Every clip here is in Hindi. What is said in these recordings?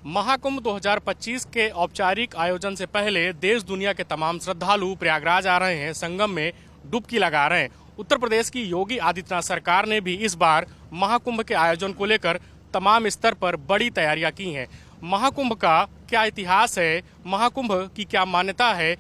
महाकुंभ 2025 के औपचारिक आयोजन से पहले देश दुनिया के तमाम श्रद्धालु प्रयागराज आ रहे हैं, संगम में डुबकी लगा रहे हैं। उत्तर प्रदेश की योगी आदित्यनाथ सरकार ने भी इस बार महाकुंभ के आयोजन को लेकर तमाम स्तर पर बड़ी तैयारियां की हैं। महाकुंभ का क्या इतिहास है, महाकुंभ की क्या मान्यता है,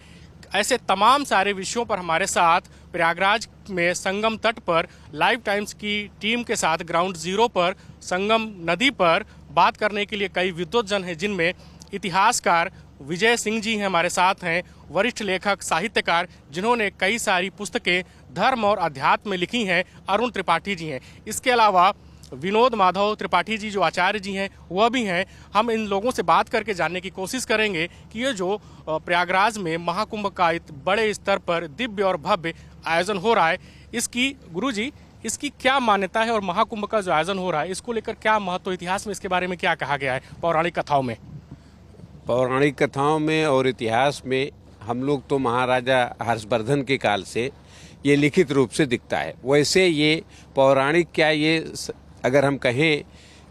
ऐसे तमाम सारे विषयों पर हमारे साथ प्रयागराज में संगम तट पर लाइव टाइम्स की टीम के साथ ग्राउंड जीरो पर संगम नदी पर बात करने के लिए कई विद्वज्जन हैं, जिनमें इतिहासकार विजय सिंह जी हैं, हमारे साथ हैं वरिष्ठ लेखक साहित्यकार जिन्होंने कई सारी पुस्तकें धर्म और अध्यात्म में लिखी हैं, अरुण त्रिपाठी जी हैं। इसके अलावा विनोद माधव त्रिपाठी जी जो आचार्य जी हैं वह भी हैं। हम इन लोगों से बात करके जानने की कोशिश करेंगे कि ये जो प्रयागराज में महाकुंभ का बड़े स्तर पर दिव्य और भव्य आयोजन हो रहा है, इसकी गुरुजी इसकी क्या मान्यता है और महाकुंभ का जो आयोजन हो रहा है इसको लेकर क्या महत्व, इतिहास में इसके बारे में क्या कहा गया है पौराणिक कथाओं में? पौराणिक कथाओं में और इतिहास में हम लोग तो महाराजा हर्षवर्धन के काल से ये लिखित रूप से दिखता है। वैसे ये पौराणिक क्या, ये अगर हम कहें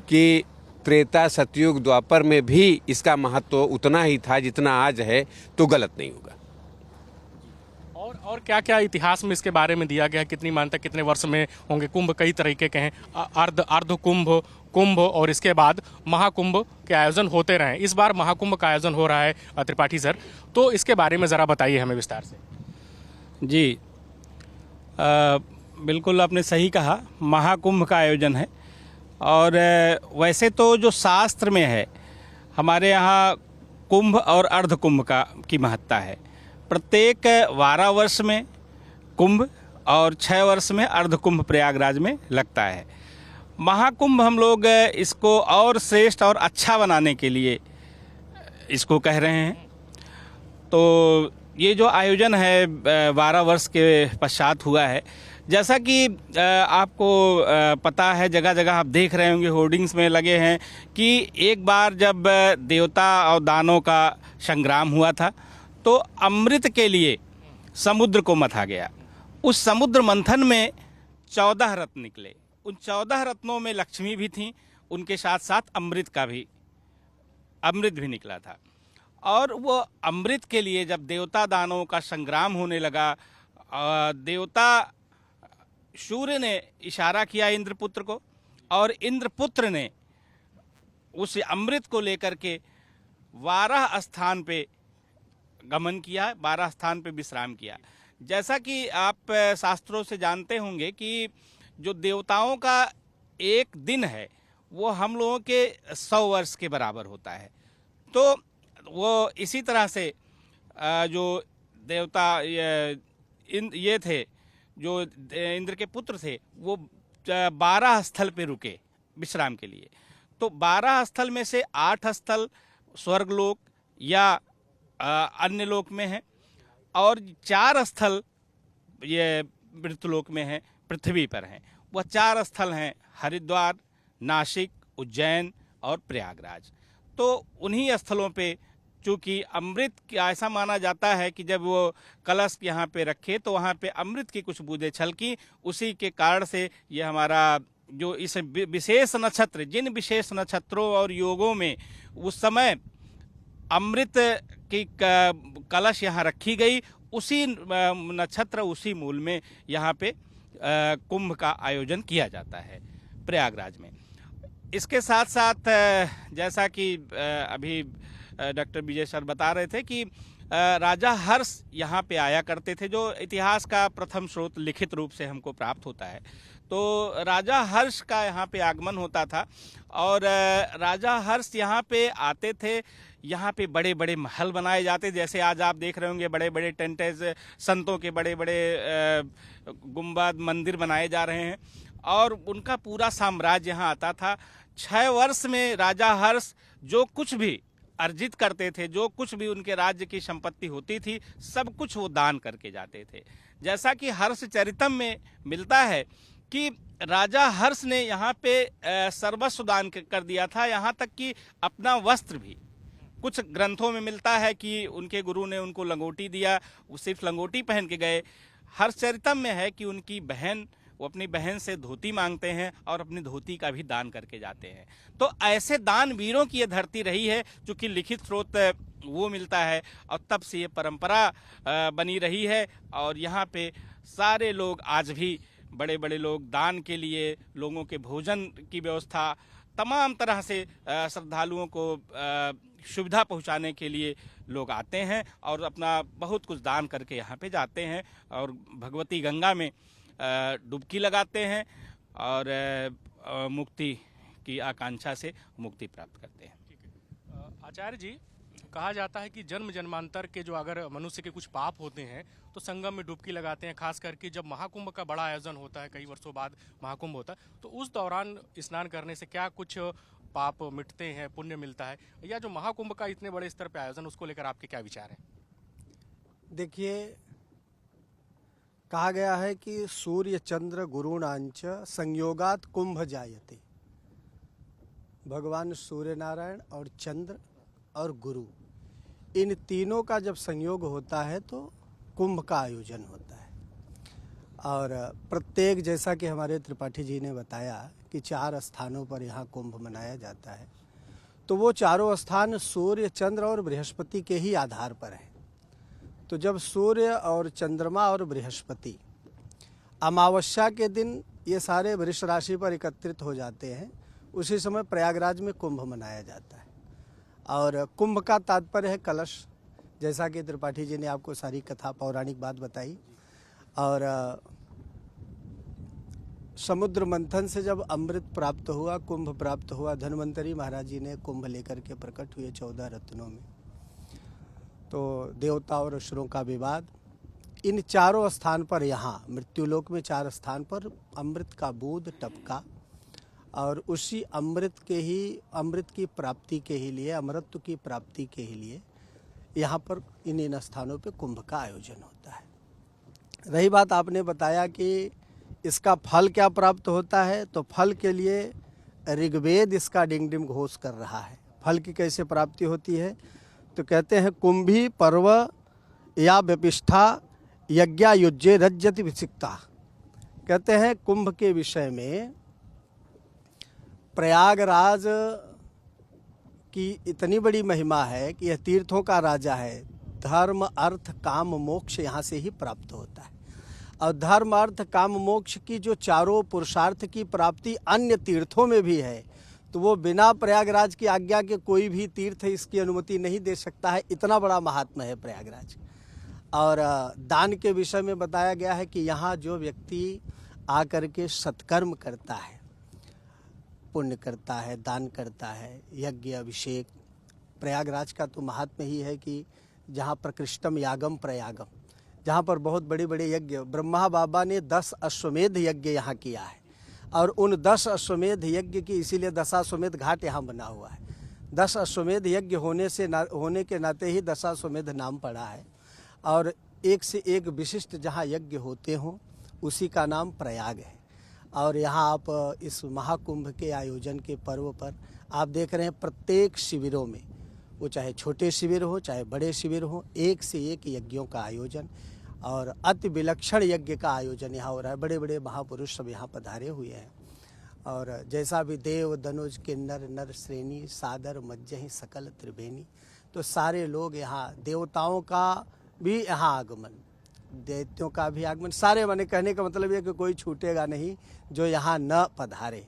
कि त्रेता सतयुग द्वापर में भी इसका महत्व उतना ही था जितना आज है तो गलत नहीं होगा। और क्या क्या इतिहास में इसके बारे में दिया गया है, कितनी मान्यता, कितने वर्ष में होंगे? कुंभ कई तरीके के हैं, अर्ध कुंभ, कुंभ और इसके बाद महाकुंभ के आयोजन होते रहे। इस बार महाकुंभ का आयोजन हो रहा है त्रिपाठी सर, तो इसके बारे में ज़रा बताइए हमें विस्तार से। जी बिल्कुल आपने सही कहा, महाकुंभ का आयोजन है। और वैसे तो जो शास्त्र में है हमारे यहाँ कुंभ और अर्ध कुंभ की महत्ता है। प्रत्येक 12 वर्ष में कुंभ और 6 वर्ष में अर्ध कुंभ प्रयागराज में लगता है। महाकुंभ हम लोग इसको और श्रेष्ठ और अच्छा बनाने के लिए इसको कह रहे हैं। तो ये जो आयोजन है 12 वर्ष के पश्चात हुआ है। जैसा कि आपको पता है, जगह जगह आप देख रहे होंगे होर्डिंग्स में लगे हैं कि एक बार जब देवता और दानों का संग्राम हुआ था तो अमृत के लिए समुद्र को मथा गया। उस समुद्र मंथन में 14 रत्न निकले। उन 14 रत्नों में लक्ष्मी भी थी, उनके साथ साथ अमृत भी निकला था। और वो अमृत के लिए जब देवता दानवों का संग्राम होने लगा, देवता सूर्य ने इशारा किया इंद्रपुत्र को और इंद्रपुत्र ने उस अमृत को लेकर के 12 स्थान पे गमन किया, 12 स्थान पे विश्राम किया। जैसा कि आप शास्त्रों से जानते होंगे कि जो देवताओं का एक दिन है वो हम लोगों के 100 वर्ष के बराबर होता है। तो वो इसी तरह से जो देवता ये थे, जो इंद्र के पुत्र थे, वो 12 स्थल पे रुके विश्राम के लिए। तो 12 स्थल में से 8 स्थल स्वर्गलोक या अन्य लोक में है और 4 स्थल ये मृतलोक में है, पृथ्वी पर हैं। वह 4 स्थल हैं हरिद्वार, नासिक, उज्जैन और प्रयागराज। तो उन्हीं स्थलों पे चूँकि अमृत ऐसा माना जाता है कि जब वो कलश यहाँ पे रखे तो वहाँ पे अमृत की कुछ बूंदें छलकी, उसी के कारण से ये हमारा जो इस विशेष नक्षत्र, जिन विशेष नक्षत्रों और योगों में उस समय अमृत की कलश यहाँ रखी गई, उसी नक्षत्र उसी मूल में यहाँ पे कुंभ का आयोजन किया जाता है प्रयागराज में। इसके साथ साथ जैसा कि अभी डॉक्टर विजय सर बता रहे थे कि राजा हर्ष यहाँ पे आया करते थे, जो इतिहास का प्रथम स्रोत लिखित रूप से हमको प्राप्त होता है। तो राजा हर्ष का यहाँ पे आगमन होता था और राजा हर्ष यहाँ पे आते थे। यहाँ पे बड़े बड़े महल बनाए जाते, जैसे आज आप देख रहे होंगे बड़े बड़े टेंटेज, संतों के बड़े बड़े गुंबद मंदिर बनाए जा रहे हैं और उनका पूरा साम्राज्य यहाँ आता था। 6 वर्ष में राजा हर्ष जो कुछ भी अर्जित करते थे, जो कुछ भी उनके राज्य की संपत्ति होती थी, सब कुछ वो दान करके जाते थे। जैसा कि हर्षचरितम में मिलता है कि राजा हर्ष ने यहाँ पे सर्वस्व दान कर दिया था, यहाँ तक कि अपना वस्त्र भी। कुछ ग्रंथों में मिलता है कि उनके गुरु ने उनको लंगोटी दिया, वो सिर्फ लंगोटी पहन के गए। हर्षचरितम में है कि उनकी बहन वो अपनी बहन से धोती मांगते हैं और अपनी धोती का भी दान करके जाते हैं। तो ऐसे दानवीरों की ये धरती रही है, चूँकि लिखित स्रोत वो मिलता है और तब से ये परंपरा बनी रही है। और यहाँ पे सारे लोग आज भी बड़े बड़े लोग दान के लिए, लोगों के भोजन की व्यवस्था, तमाम तरह से श्रद्धालुओं को सुविधा पहुंचाने के लिए लोग आते हैं और अपना बहुत कुछ दान करके यहाँ पे जाते हैं और भगवती गंगा में डुबकी लगाते हैं और मुक्ति की आकांक्षा से मुक्ति प्राप्त करते हैं। आचार्य जी, कहा जाता है कि जन्म जन्मांतर के जो अगर मनुष्य के कुछ पाप होते हैं तो संगम में डुबकी लगाते हैं, खास करके जब महाकुंभ का बड़ा आयोजन होता है, कई वर्षों बाद महाकुंभ होता है, तो उस दौरान स्नान करने से क्या कुछ पाप मिटते हैं, पुण्य मिलता है, या जो महाकुंभ का इतने बड़े स्तर पर आयोजन, उसको लेकर आपके क्या विचार हैं? देखिए, कहा गया है कि सूर्य चंद्र गुरुणांच संयोगात कुंभ जायते। भगवान सूर्य नारायण और चंद्र और गुरु, इन तीनों का जब संयोग होता है तो कुंभ का आयोजन होता है। और प्रत्येक, जैसा कि हमारे त्रिपाठी जी ने बताया कि 4 स्थानों पर यहाँ कुंभ मनाया जाता है, तो वो चारों स्थान सूर्य चंद्र और बृहस्पति के ही आधार पर हैं। तो जब सूर्य और चंद्रमा और बृहस्पति अमावस्या के दिन ये सारे वृष राशि पर एकत्रित हो जाते हैं, उसी समय प्रयागराज में कुंभ मनाया जाता है। और कुंभ का तात्पर्य है कलश, जैसा कि त्रिपाठी जी ने आपको सारी कथा पौराणिक बात बताई। और समुद्र मंथन से जब अमृत प्राप्त हुआ, कुंभ प्राप्त हुआ, धन्वंतरी महाराज जी ने कुंभ लेकर के प्रकट हुए 14 रत्नों में। तो देवता और असुरों का विवाद, इन चारों स्थान पर, यहाँ मृत्युलोक में 4 स्थान पर अमृत का बूंद टपका और उसी अमृत की प्राप्ति के ही लिए, अमृत की प्राप्ति के ही लिए यहाँ पर इन स्थानों पे कुंभ का आयोजन होता है। रही बात, आपने बताया कि इसका फल क्या प्राप्त होता है, तो फल के लिए ऋग्वेद इसका डिंग डिंग घोष कर रहा है। फल की कैसे प्राप्ति होती है, तो कहते हैं कुंभी पर्व या व्यपिष्ठा यज्ञायुज्य रज्जति विसिक्ता। कहते हैं कुंभ के विषय में प्रयागराज की इतनी बड़ी महिमा है कि यह तीर्थों का राजा है। धर्म अर्थ काम मोक्ष यहाँ से ही प्राप्त होता है। और धर्म अर्थ काम मोक्ष की जो चारों पुरुषार्थ की प्राप्ति अन्य तीर्थों में भी है, तो वो बिना प्रयागराज की आज्ञा के कोई भी तीर्थ इसकी अनुमति नहीं दे सकता है। इतना बड़ा महात्मा है प्रयागराज। और दान के विषय में बताया गया है कि यहाँ जो व्यक्ति आकर के सत्कर्म करता है, पुण्य करता है, दान करता है, यज्ञ अभिषेक, प्रयागराज का तो महात्म्य ही है कि जहाँ प्रकृष्टम यागम प्रयागम, जहाँ पर बहुत बड़े बड़े यज्ञ, ब्रह्मा बाबा ने 10 अश्वमेध यज्ञ यहाँ किया है। और उन 10 अश्वमेध यज्ञ की इसीलिए दशाश्वमेध घाट यहाँ बना हुआ है। 10 अश्वमेध यज्ञ होने के नाते ही दशाश्वमेध नाम पड़ा है। और एक से एक विशिष्ट जहाँ यज्ञ होते हों उसी का नाम प्रयाग है। और यहाँ आप इस महाकुंभ के आयोजन के पर्व पर आप देख रहे हैं प्रत्येक शिविरों में, वो चाहे छोटे शिविर हो चाहे बड़े शिविर हो, एक से एक यज्ञों का आयोजन और अति विलक्षण यज्ञ का आयोजन यहाँ हो रहा है। बड़े बड़े महापुरुष सब यहाँ पधारे हुए हैं। और जैसा भी देव धनुज किन्नर नर श्रेणी सादर मज्जहि सकल त्रिवेणी, तो सारे लोग यहाँ, देवताओं का भी यहाँ आगमन, दैत्यों का भी आगमन, सारे, माने कहने का मतलब ये कि कोई छूटेगा नहीं जो यहाँ न पधारे।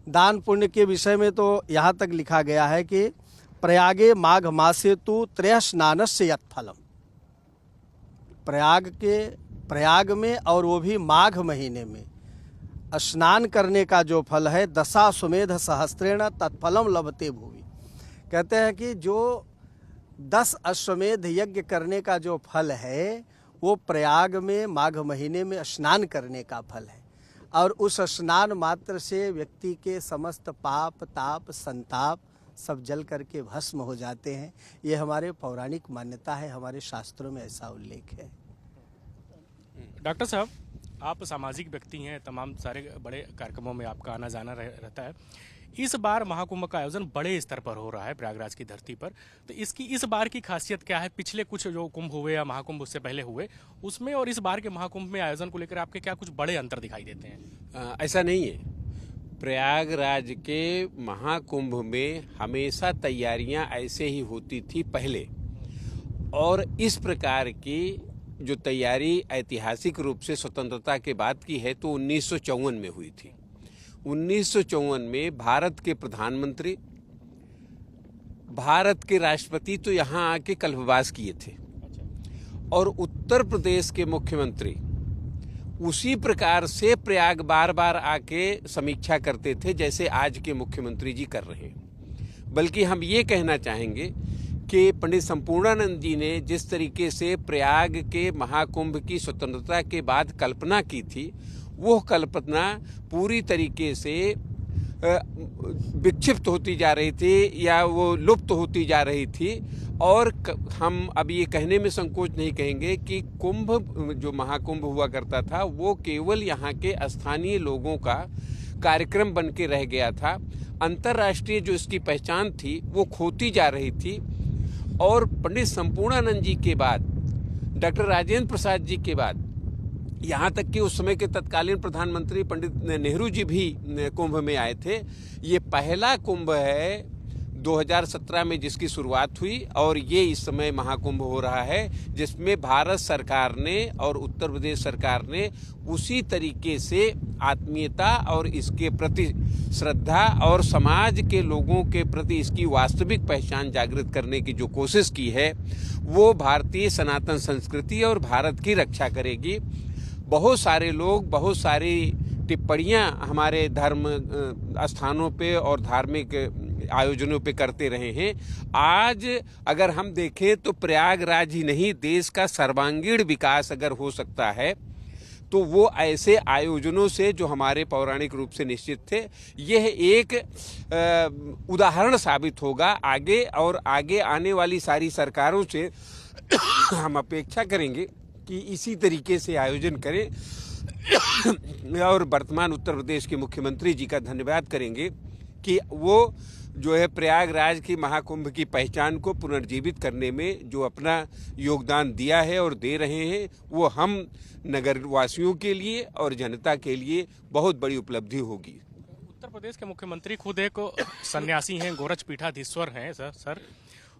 दान पुण्य के विषय में तो यहाँ तक लिखा गया है कि प्रयागे माघ मासे तु त्रय स्नानस्य यत् फलम। प्रयाग में और वो भी माघ महीने में स्नान करने का जो फल है, दशाश्वमेध सहस्त्रेण तत्फलम लभते भुवि। कहते हैं कि जो 10 अश्वमेध यज्ञ करने का जो फल है वो प्रयाग में माघ महीने में स्नान करने का फल है। और उस स्नान मात्र से व्यक्ति के समस्त पाप ताप संताप सब जल करके भस्म हो जाते हैं। ये हमारे पौराणिक मान्यता है, हमारे शास्त्रों में ऐसा उल्लेख है। डॉक्टर साहब, आप सामाजिक व्यक्ति हैं, तमाम सारे बड़े कार्यक्रमों में आपका आना जाना रहता है। इस बार महाकुंभ का आयोजन बड़े स्तर पर हो रहा है प्रयागराज की धरती पर, तो इसकी इस बार की खासियत क्या है? पिछले कुछ जो कुंभ हुए या महाकुंभ उससे पहले हुए उसमें और इस बार के महाकुंभ में आयोजन को लेकर आपके क्या कुछ बड़े अंतर दिखाई देते हैं? ऐसा नहीं है। प्रयागराज के महाकुंभ में हमेशा तैयारियां ऐसे ही होती थी पहले, और इस प्रकार की जो तैयारी ऐतिहासिक रूप से स्वतंत्रता के बाद की है तो 1954 में हुई थी। 1954 में भारत के प्रधानमंत्री, भारत के राष्ट्रपति तो यहाँ आके कल्पवास किए थे, और उत्तर प्रदेश के मुख्यमंत्री उसी प्रकार से प्रयाग बार बार आके समीक्षा करते थे जैसे आज के मुख्यमंत्री जी कर रहे हैं। बल्कि हम ये कहना चाहेंगे कि पंडित संपूर्णानंद जी ने जिस तरीके से प्रयाग के महाकुंभ की स्वतंत्रता के बाद कल्पना की थी, वो कल्पना पूरी तरीके से विक्षिप्त होती जा रही थी या वो लुप्त होती जा रही थी। और हम अब ये कहने में संकोच नहीं कहेंगे कि कुंभ जो महाकुंभ हुआ करता था वो केवल यहाँ के स्थानीय लोगों का कार्यक्रम बन के रह गया था। अंतर्राष्ट्रीय जो इसकी पहचान थी वो खोती जा रही थी। और पंडित संपूर्णानंद जी के बाद, डॉक्टर राजेंद्र प्रसाद जी के बाद, यहाँ तक कि उस समय के तत्कालीन प्रधानमंत्री पंडित नेहरू जी भी कुंभ में आए थे। ये पहला कुंभ है 2017 में जिसकी शुरुआत हुई, और ये इस समय महाकुंभ हो रहा है जिसमें भारत सरकार ने और उत्तर प्रदेश सरकार ने उसी तरीके से आत्मीयता और इसके प्रति श्रद्धा और समाज के लोगों के प्रति इसकी वास्तविक पहचान जागृत करने की जो कोशिश की है वो भारतीय सनातन संस्कृति और भारत की रक्षा करेगी। बहुत सारे लोग बहुत सारी टिप्पणियां हमारे धर्म स्थानों पे और धार्मिक आयोजनों पे करते रहे हैं। आज अगर हम देखें तो प्रयागराज ही नहीं, देश का सर्वांगीण विकास अगर हो सकता है तो वो ऐसे आयोजनों से जो हमारे पौराणिक रूप से निश्चित थे, यह एक उदाहरण साबित होगा आगे। और आगे आने वाली सारी सरकारों से हम अपेक्षा करेंगे कि इसी तरीके से आयोजन करें। और वर्तमान उत्तर प्रदेश के मुख्यमंत्री जी का धन्यवाद करेंगे कि वो जो है प्रयागराज की महाकुंभ की पहचान को पुनर्जीवित करने में जो अपना योगदान दिया है और दे रहे हैं, वो हम नगरवासियों के लिए और जनता के लिए बहुत बड़ी उपलब्धि होगी। उत्तर प्रदेश के मुख्यमंत्री खुद एक सन्यासी हैं, गोरच पीठाधीश्वर हैं सर।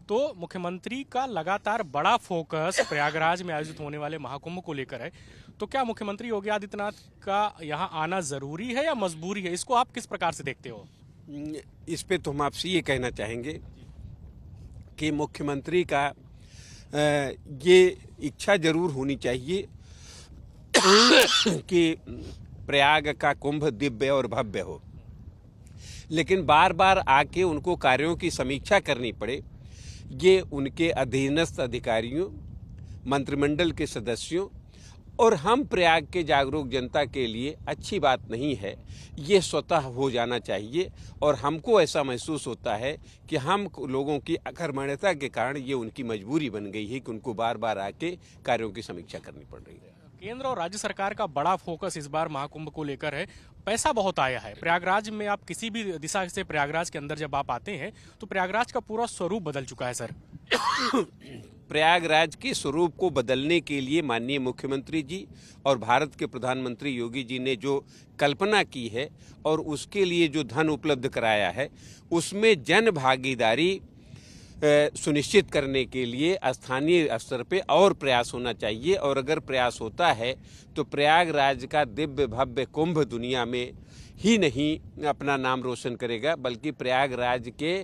तो मुख्यमंत्री का लगातार बड़ा फोकस प्रयागराज में आयोजित होने वाले महाकुंभ को लेकर है, तो क्या मुख्यमंत्री योगी आदित्यनाथ का यहाँ आना जरूरी है या मजबूरी है? इसको आप किस प्रकार से देखते हो? इस पे तो हम आपसे ये कहना चाहेंगे कि मुख्यमंत्री का ये इच्छा जरूर होनी चाहिए कि प्रयाग का कुंभ दिव्य और भव्य हो, लेकिन बार बार आके उनको कार्यों की समीक्षा करनी पड़े, ये उनके अधीनस्थ अधिकारियों, मंत्रिमंडल के सदस्यों और हम प्रयाग के जागरूक जनता के लिए अच्छी बात नहीं है। ये स्वतः हो जाना चाहिए, और हमको ऐसा महसूस होता है कि हम लोगों की अकर्मण्यता के कारण ये उनकी मजबूरी बन गई है कि उनको बार बार आके कार्यों की समीक्षा करनी पड़ रही है। केंद्र और राज्य सरकार का बड़ा फोकस इस बार महाकुंभ को लेकर है। पैसा बहुत आया है प्रयागराज में। आप किसी भी दिशा से प्रयागराज के अंदर जब आप आते हैं तो प्रयागराज का पूरा स्वरूप बदल चुका है सर। प्रयागराज के स्वरूप को बदलने के लिए माननीय मुख्यमंत्री जी और भारत के प्रधानमंत्री योगी जी ने जो कल्पना की है और उसके लिए जो धन उपलब्ध कराया है, उसमें जन भागीदारी सुनिश्चित करने के लिए स्थानीय स्तर पे और प्रयास होना चाहिए। और अगर प्रयास होता है तो प्रयागराज का दिव्य भव्य कुंभ दुनिया में ही नहीं अपना नाम रोशन करेगा, बल्कि प्रयागराज के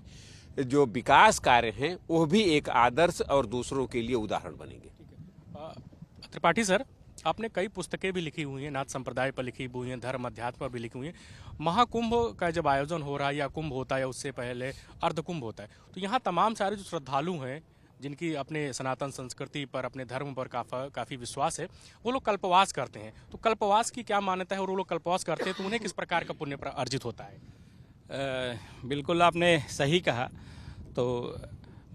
जो विकास कार्य हैं वो भी एक आदर्श और दूसरों के लिए उदाहरण बनेंगे। त्रिपाठी सर, आपने कई पुस्तकें भी लिखी हुई हैं, नाथ संप्रदाय पर लिखी हुई हैं, धर्म अध्यात्म पर भी लिखी हुई हैं। महाकुंभ का जब आयोजन हो रहा है या कुंभ होता है या उससे पहले अर्धकुंभ होता है, तो यहाँ तमाम सारे जो श्रद्धालु हैं जिनकी अपने सनातन संस्कृति पर, अपने धर्म पर काफ़ी विश्वास है, वो लोग कल्पवास करते हैं। तो कल्पवास की क्या मान्यता है और वो लोग कल्पवास करते हैं तो उन्हें किस प्रकार का पुण्य अर्जित होता है? बिल्कुल आपने सही कहा। तो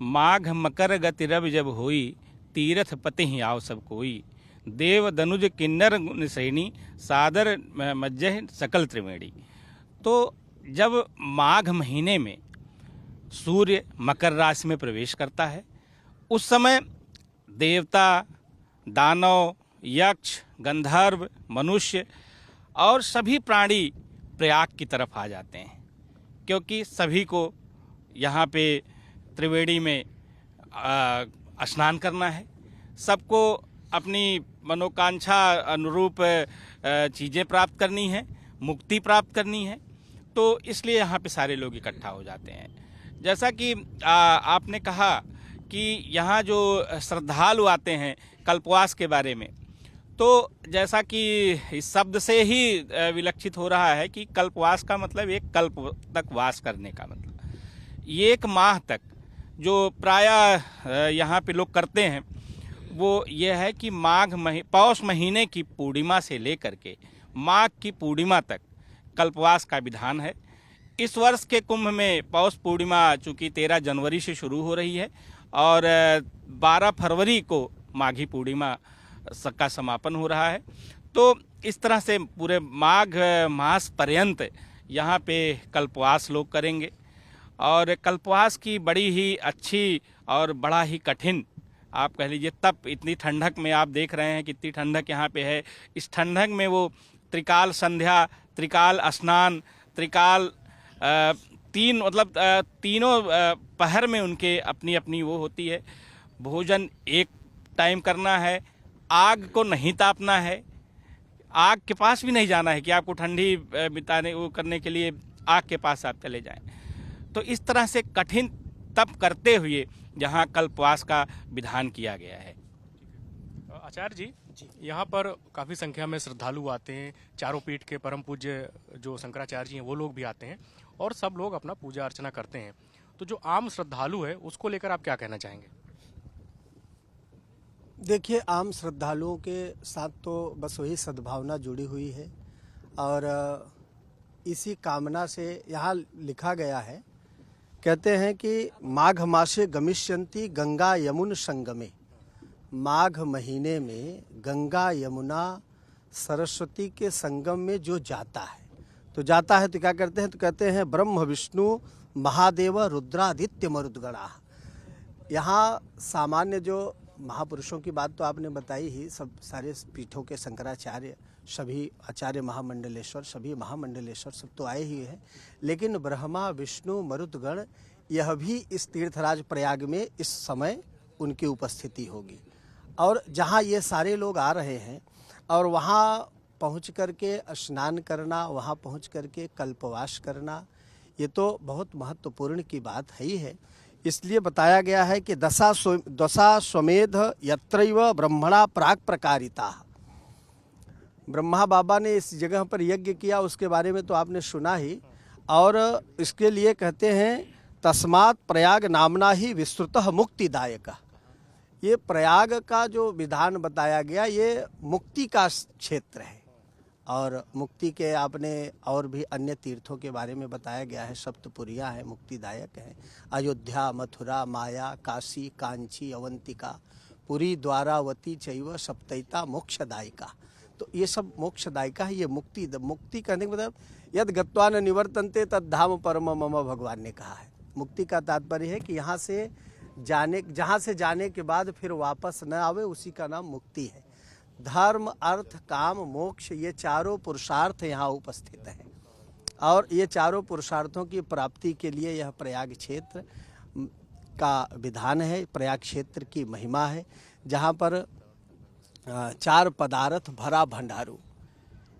माघ मकर गति रवि जब हुई, तीर्थ पति ही आओ सब कोई, देव दनुज किन्नर श्रेणी, सादर मज्जह सकल त्रिवेणी। तो जब माघ महीने में सूर्य मकर राशि में प्रवेश करता है, उस समय देवता, दानव, यक्ष, गंधर्व, मनुष्य और सभी प्राणी प्रयाग की तरफ आ जाते हैं, क्योंकि सभी को यहाँ पे त्रिवेणी में स्नान करना है। सबको अपनी मनोकांक्षा अनुरूप चीज़ें प्राप्त करनी है, मुक्ति प्राप्त करनी है, तो इसलिए यहाँ पे सारे लोग इकट्ठा हो जाते हैं। जैसा कि आपने कहा कि यहाँ जो श्रद्धालु आते हैं कल्पवास के बारे में, तो जैसा कि इस शब्द से ही विलक्षित हो रहा है कि कल्पवास का मतलब एक कल्प तक वास करने का मतलब। ये 1 माह तक जो प्रायः यहाँ पे लोग करते हैं वो ये है कि पौष महीने की पूर्णिमा से लेकर के माघ की पूर्णिमा तक कल्पवास का विधान है। इस वर्ष के कुंभ में पौष पूर्णिमा चूँकि 13 जनवरी से शुरू हो रही है और 12 फरवरी को माघी पूर्णिमा का समापन हो रहा है। तो इस तरह से पूरे माघ मास पर्यंत यहाँ पे कल्पवास लोग करेंगे और कल्पवास की बड़ी ही अच्छी और बड़ा ही कठिन, आप कह लीजिए तप, इतनी ठंडक में आप देख रहे हैं कितनी ठंडक यहाँ पे है। इस ठंडक में वो त्रिकाल संध्या, त्रिकाल स्नान, त्रिकाल तीनों पहर में उनके अपनी अपनी वो होती है। भोजन एक टाइम करना है, आग को नहीं तापना है, आग के पास भी नहीं जाना है कि आपको ठंडी बिताने वो करने के लिए आग के पास आप चले जाएं। तो इस तरह से कठिन तप करते हुए यहाँ कल्पवास का विधान किया गया है। आचार्य जी, यहाँ पर काफ़ी संख्या में श्रद्धालु आते हैं, चारों पीठ के परम पूज्य जो शंकराचार्य जी हैं वो लोग भी आते हैं और सब लोग अपना पूजा अर्चना करते हैं। तो जो आम श्रद्धालु है उसको लेकर आप क्या कहना चाहेंगे? देखिए, आम श्रद्धालुओं के साथ तो बस वही सद्भावना जुड़ी हुई है और इसी कामना से यहाँ लिखा गया है, कहते हैं कि माघ मासे गमिष्यन्ति गंगा यमुन संगमे। माघ महीने में गंगा यमुना सरस्वती के संगम में जो जाता है तो क्या करते हैं, तो कहते हैं ब्रह्म विष्णु महादेव रुद्रादित्य मरुद्गणा। यहाँ सामान्य जो महापुरुषों की बात तो आपने बताई ही, सब सारे पीठों के शंकराचार्य, सभी आचार्य महामंडलेश्वर, सभी महामंडलेश्वर सब तो आए ही हैं, लेकिन ब्रह्मा विष्णु मरुद्गण यह भी इस तीर्थराज प्रयाग में इस समय उनकी उपस्थिति होगी। और जहाँ ये सारे लोग आ रहे हैं और वहाँ पहुँच करके स्नान करना, वहाँ पहुँच करके कल्पवास करना, ये तो बहुत महत्वपूर्ण की बात है ही है। इसलिए बताया गया है कि दशा स्वमेध यत्रैव ब्रह्मणा प्राक प्रकारिता। ब्रह्मा बाबा ने इस जगह पर यज्ञ किया, उसके बारे में तो आपने सुना ही। और इसके लिए कहते हैं तस्मात् प्रयाग नामना ही विस्तृतः मुक्तिदायक। ये प्रयाग का जो विधान बताया गया ये मुक्ति का क्षेत्र है और मुक्ति के आपने और भी अन्य तीर्थों के बारे में बताया गया है, सप्तपुरियाँ हैं, मुक्तिदायक हैं। अयोध्या, मथुरा, माया, काशी, कांची, अवंतिका, पुरी, द्वारावती चैव सप्तैता मोक्षदायिका। तो ये सब मोक्षदायिका है। ये मुक्ति कहने का मतलब यद गत्वा न निवर्तन्ते तद धाम परम मम, भगवान ने कहा है। मुक्ति का तात्पर्य है कि यहाँ से जहाँ से जाने के बाद फिर वापस न आवे, उसी का नाम मुक्ति है। धर्म, अर्थ, काम, मोक्ष, ये चारों पुरुषार्थ यहाँ उपस्थित हैं और ये चारों पुरुषार्थों की प्राप्ति के लिए यह प्रयाग क्षेत्र का विधान है। प्रयाग क्षेत्र की महिमा है, जहाँ पर 4 पदार्थ भरा भंडारू।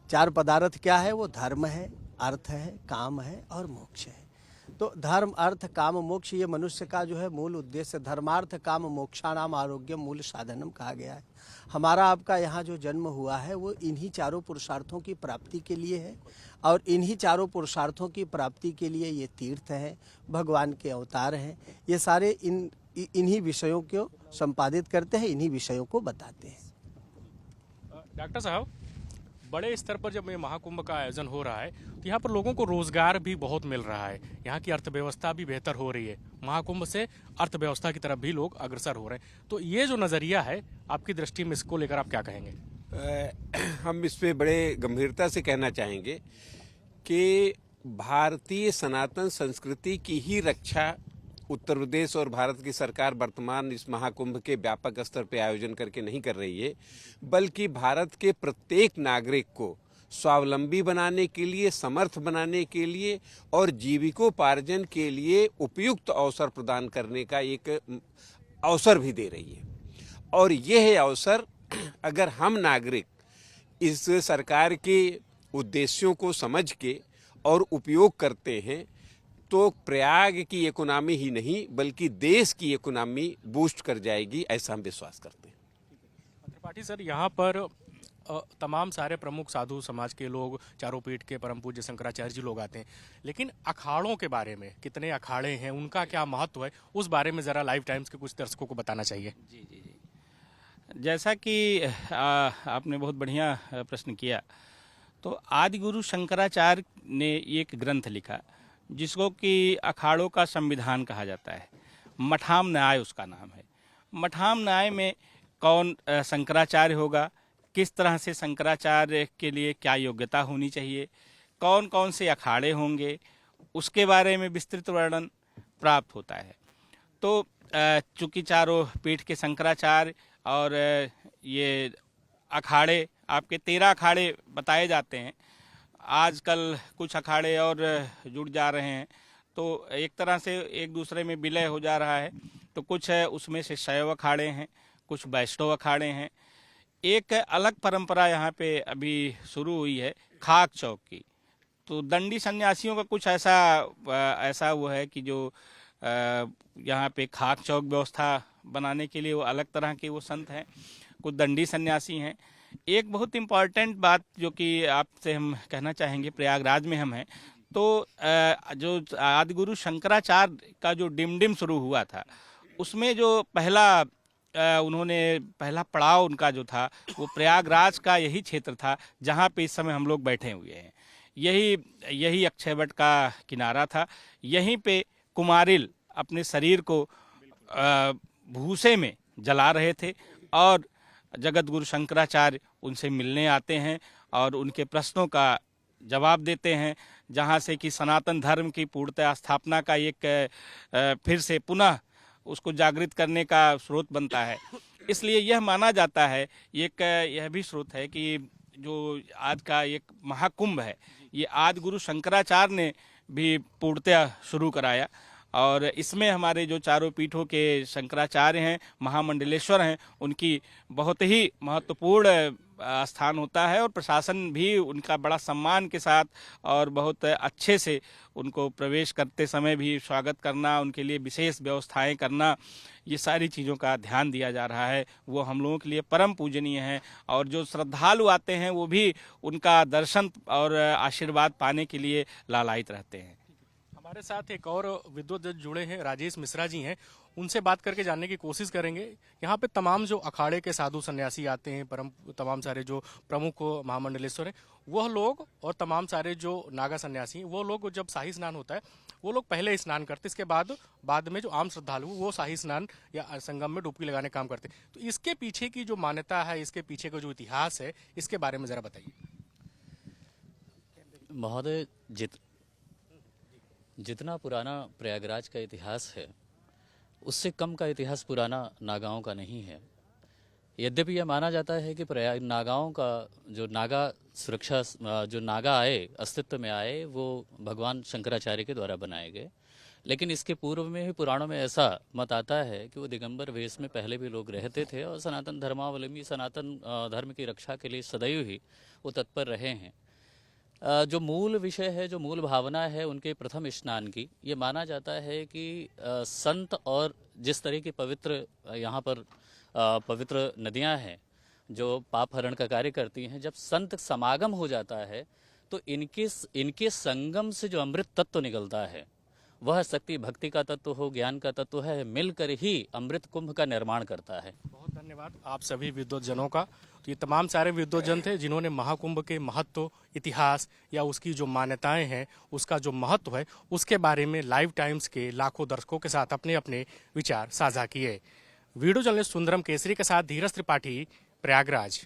4 पदार्थ क्या है? वो धर्म है, अर्थ है, काम है और मोक्ष है। तो धर्म, अर्थ, काम, मोक्ष ये मनुष्य का जो है मूल उद्देश्य। धर्मार्थ काम मोक्षाणाम आरोग्यम मूल साधनम कहा गया है। हमारा आपका यहाँ जो जन्म हुआ है वो इन्हीं चारों पुरुषार्थों की प्राप्ति के लिए है और इन्हीं चारों पुरुषार्थों की प्राप्ति के लिए ये तीर्थ हैं, भगवान के अवतार हैं। ये सारे इन्हीं विषयों को संपादित करते हैं, इन्हीं विषयों को बताते हैं। डॉक्टर साहब, बड़े स्तर पर जब ये महाकुंभ का आयोजन हो रहा है तो यहाँ पर लोगों को रोजगार भी बहुत मिल रहा है, यहाँ की अर्थव्यवस्था भी बेहतर हो रही है, महाकुंभ से अर्थव्यवस्था की तरफ भी लोग अग्रसर हो रहे हैं। तो ये जो नज़रिया है आपकी दृष्टि में, इसको लेकर आप क्या कहेंगे? हम इस पे बड़े गंभीरता से कहना चाहेंगे कि भारतीय सनातन संस्कृति की ही रक्षा उत्तर प्रदेश और भारत की सरकार वर्तमान इस महाकुंभ के व्यापक स्तर पर आयोजन करके नहीं कर रही है, बल्कि भारत के प्रत्येक नागरिक को स्वावलंबी बनाने के लिए, समर्थ बनाने के लिए और जीविकोपार्जन के लिए उपयुक्त अवसर प्रदान करने का एक अवसर भी दे रही है। और यह अवसर अगर हम नागरिक इस सरकार के उद्देश्यों को समझ के और उपयोग करते हैं तो प्रयाग की इकोनॉमी ही नहीं बल्कि देश की इकोनॉमी बूस्ट कर जाएगी, ऐसा हम विश्वास करते हैं। त्रिपाठी सर, यहाँ पर तमाम सारे प्रमुख साधु समाज के लोग, चारों पीठ के परम पूज्य शंकराचार्य जी लोग आते हैं, लेकिन अखाड़ों के बारे में, कितने अखाड़े हैं, उनका क्या महत्व है, उस बारे में ज़रा लाइव टाइम्स के कुछ दर्शकों को बताना चाहिए। जी। जैसा कि आपने बहुत बढ़िया प्रश्न किया, तो आदि गुरु शंकराचार्य ने एक ग्रंथ लिखा जिसको कि अखाड़ों का संविधान कहा जाता है। मठाम न्याय उसका नाम है। मठाम न्याय में कौन शंकराचार्य होगा, किस तरह से शंकराचार्य के लिए क्या योग्यता होनी चाहिए, कौन कौन से अखाड़े होंगे, उसके बारे में विस्तृत वर्णन प्राप्त होता है। तो चूँकि चारों पीठ के शंकराचार्य और ये अखाड़े, आपके 13 अखाड़े बताए जाते हैं। आजकल कुछ अखाड़े और जुड़ जा रहे हैं, तो एक तरह से एक दूसरे में विलय हो जा रहा है। तो कुछ उसमें से शैव अखाड़े हैं, कुछ वैष्णव अखाड़े हैं। एक अलग परंपरा यहाँ पे अभी शुरू हुई है खाक चौक की। तो दंडी सन्यासियों का कुछ ऐसा वो है कि जो यहाँ पे खाक चौक व्यवस्था बनाने के लिए वो अलग तरह के वो संत हैं, कुछ दंडी सन्यासी हैं। एक बहुत इम्पॉर्टेंट बात जो कि आपसे हम कहना चाहेंगे, प्रयागराज में हम हैं, तो जो आदिगुरु शंकराचार्य का जो डिमडिम शुरू हुआ था, उसमें जो पहला पड़ाव उनका जो था वो प्रयागराज का यही क्षेत्र था जहाँ पे इस समय हम लोग बैठे हुए हैं। यही अक्षयवट का किनारा था। यहीं पे कुमारिल अपने शरीर को भूसे में जला रहे थे और जगत गुरु शंकराचार्य उनसे मिलने आते हैं और उनके प्रश्नों का जवाब देते हैं, जहाँ से कि सनातन धर्म की पूर्णतः स्थापना का एक फिर से पुनः उसको जागृत करने का स्रोत बनता है। इसलिए यह माना जाता है, यह भी स्रोत है कि जो आज का एक महाकुंभ है, ये आदि गुरु शंकराचार्य ने भी पूर्णतः शुरू कराया। और इसमें हमारे जो चारों पीठों के शंकराचार्य हैं, महामंडलेश्वर हैं, उनकी बहुत ही महत्वपूर्ण स्थान होता है और प्रशासन भी उनका बड़ा सम्मान के साथ और बहुत अच्छे से उनको प्रवेश करते समय भी स्वागत करना, उनके लिए विशेष व्यवस्थाएं करना, ये सारी चीज़ों का ध्यान दिया जा रहा है। वो हम लोगों के लिए परम पूजनीय है और जो श्रद्धालु आते हैं वो भी उनका दर्शन और आशीर्वाद पाने के लिए लालायित रहते हैं। हमारे साथ एक और विद्वत जुड़े हैं, राजेश मिश्रा जी हैं, उनसे बात करके जानने की कोशिश करेंगे। यहाँ पे तमाम जो अखाड़े के साधु सन्यासी आते हैं, तमाम सारे जो प्रमुख महामंडलेश्वर हैं, वह लोग और तमाम सारे जो नागा सन्यासी हैं, वो लोग जब शाही स्नान होता है वो लोग पहले स्नान करते, इसके बाद में जो आम श्रद्धालु वो शाही स्नान या संगम में डुबकी लगाने का काम करते। तो इसके पीछे की जो मान्यता है, इसके पीछे का जो इतिहास है, इसके बारे में जरा बताइए। महोदय, जितना पुराना प्रयागराज का इतिहास है उससे कम का इतिहास पुराना नागाओं का नहीं है। यद्यपि यह माना जाता है कि नागाओं का जो नागा सुरक्षा, जो नागा आए, अस्तित्व में आए, वो भगवान शंकराचार्य के द्वारा बनाए गए, लेकिन इसके पूर्व में ही पुराणों में ऐसा मत आता है कि वो दिगंबर वेश में पहले भी लोग रहते थे और सनातन धर्मावलंबी सनातन धर्म की रक्षा के लिए सदैव ही वो तत्पर रहे हैं। जो मूल विषय है, जो मूल भावना है उनके प्रथम स्नान की, ये माना जाता है कि संत और जिस तरह की पवित्र यहाँ पर पवित्र नदियाँ हैं जो पाप हरण का कार्य करती हैं, जब संत समागम हो जाता है तो इनके संगम से जो अमृत तत्व निकलता है, वह शक्ति भक्ति का तत्व हो, ज्ञान का तत्व है, मिलकर ही अमृत कुंभ का निर्माण करता है। बहुत धन्यवाद आप सभी विद्वतजनों का। तो ये तमाम सारे विद्वतजन थे जिन्होंने महाकुंभ के महत्व, इतिहास या उसकी जो मान्यताएं हैं, उसका जो महत्व है, उसके बारे में लाइव टाइम्स के लाखों दर्शकों के साथ अपने अपने विचार साझा किए। वीडियो जर्नलिस्ट सुंदरम केसरी के साथ धीरज त्रिपाठी, प्रयागराज।